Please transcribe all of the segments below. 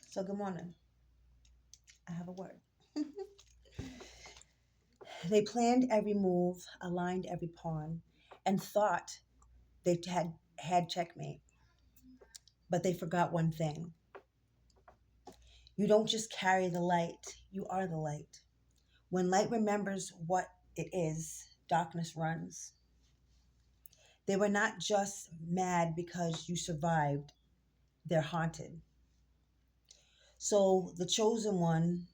So, good morning. I have a word. They planned every move, aligned every pawn, and thought they had checkmate. But they forgot one thing. You don't just carry the light, you are the light. When light remembers what it is, darkness runs. They were not just mad because you survived, they're haunted. So the chosen one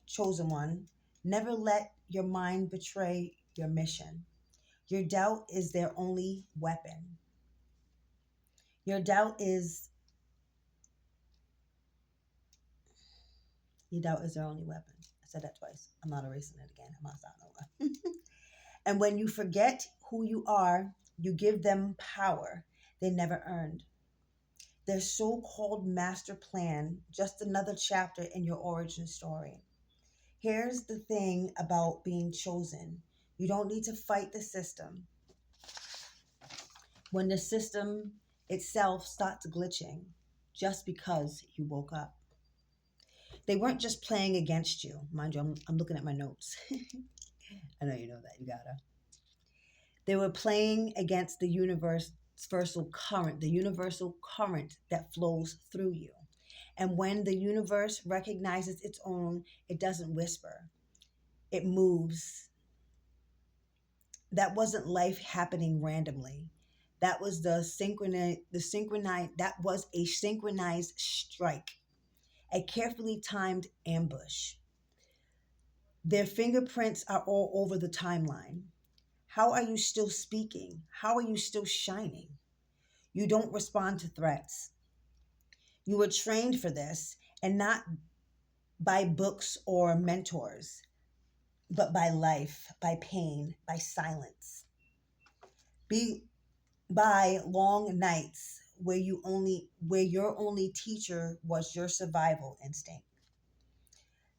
chosen one, never let your mind betray your mission. Your doubt is their only weapon. Your doubt is your doubt is their only weapon. I said that twice. I'm not erasing it again. I'm not starting over. And when you forget who you are, you give them power they never earned. Their so-called master plan, just another chapter in your origin story. Here's the thing about being chosen. You don't need to fight the system. When the system itself starts glitching just because you woke up. They weren't just playing against you. Mind you, I'm looking at my notes. I know you know that. You gotta. They were playing against the universal current that flows through you. And when the universe recognizes its own, it doesn't whisper, it moves. That wasn't life happening randomly. That was that was a synchronized strike, a carefully timed ambush. Their fingerprints are all over the timeline. How are you still speaking? How are you still shining? You don't respond to threats. You were trained for this, and not by books or mentors, but by life, by pain, by silence, be by long nights where your only teacher was your survival instinct.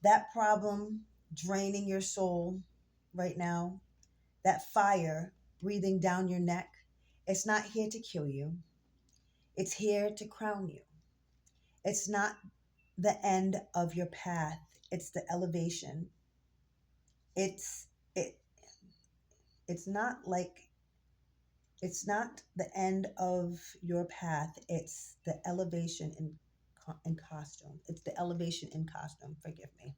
That problem draining your soul right now, that fire breathing down your neck, it's not here to kill you. It's here to crown you. It's not the end of your path. It's the elevation. It's it it's not like it's not the end of your path. It's the elevation in costume. It's the elevation in costume. Forgive me.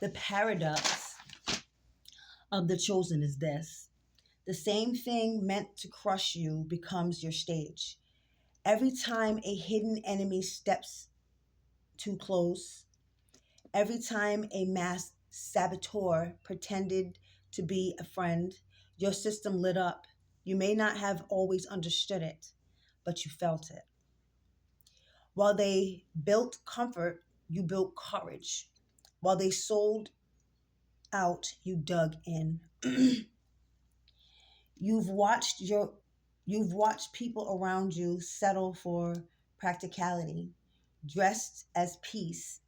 The paradox of the chosen is this: the same thing meant to crush you becomes your stage. Every time a hidden enemy steps too close, every time a masked saboteur pretended to be a friend, your system lit up. You may not have always understood it, but you felt it. While they built comfort, you built courage. While they sold out, you dug in. you've watched your you've watched people around you settle for practicality, dressed as peace.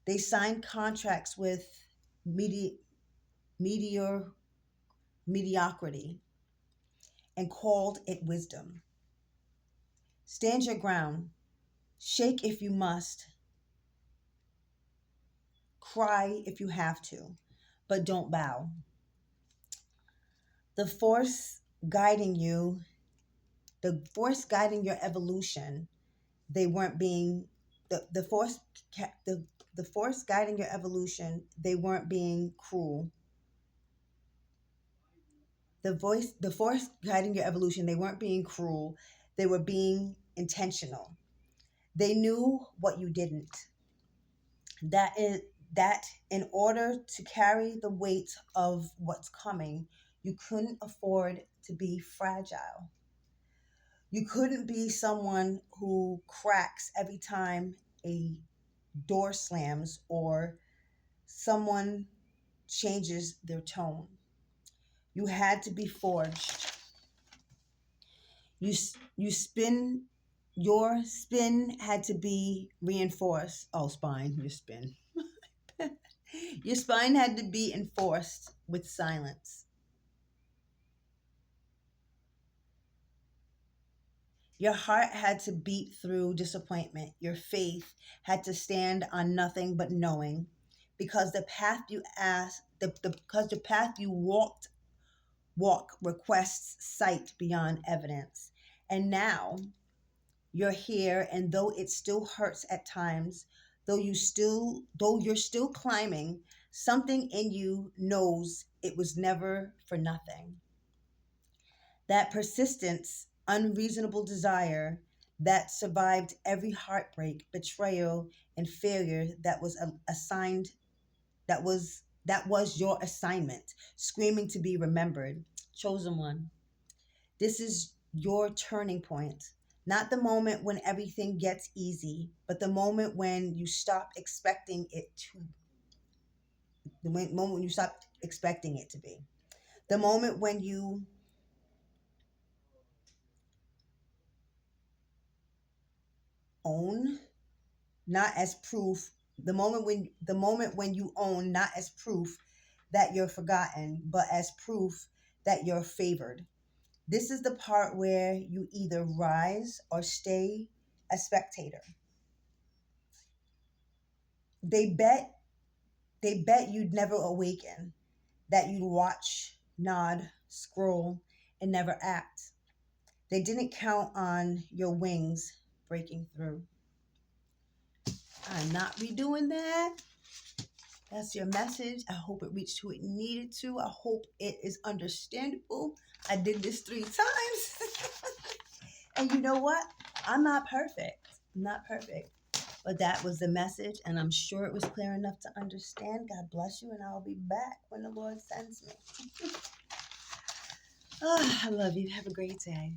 They signed contracts with medi- meteor mediocrity and called it wisdom. Stand your ground, shake if you must, cry if you have to, but don't bow. The force guiding you, the force guiding your evolution, they weren't being the force the force guiding your evolution, they weren't being cruel. The force guiding your evolution, they weren't being cruel. They were being intentional. They knew what you didn't. That is that in order to carry the weight of what's coming, you couldn't afford to be fragile. You couldn't be someone who cracks every time a door slams or someone changes their tone. You had to be forged. You spin your spin had to be reinforced. Oh, spine, your spin. Your spine had to be enforced with silence. Your heart had to beat through disappointment. Your faith had to stand on nothing but knowing, because the path you asked, because the path you walk requests sight beyond evidence. And now you're here, and though it still hurts at times, though you're still climbing, something in you knows it was never for nothing. That persistence, unreasonable desire that survived every heartbreak, betrayal, and failure that was assigned, that was your assignment, screaming to be remembered. Chosen one. This is your turning point. Not the moment when everything gets easy, but the moment when you stop expecting it to. The moment when you stop expecting it to be. The moment when you own, not as proof. The moment when you own, not as proof that you're forgotten, but as proof that you're favored. This is the part where you either rise or stay a spectator. They bet you'd never awaken, that you'd watch, nod, scroll, and never act. They didn't count on your wings breaking through. I'm not redoing that. That's your message. I hope it reached who it needed to. I hope it is understandable. I did this 3 times. And you know what? I'm not perfect. I'm not perfect. But that was the message, and I'm sure it was clear enough to understand. God bless you, and I'll be back when the Lord sends me. Oh, I love you. Have a great day.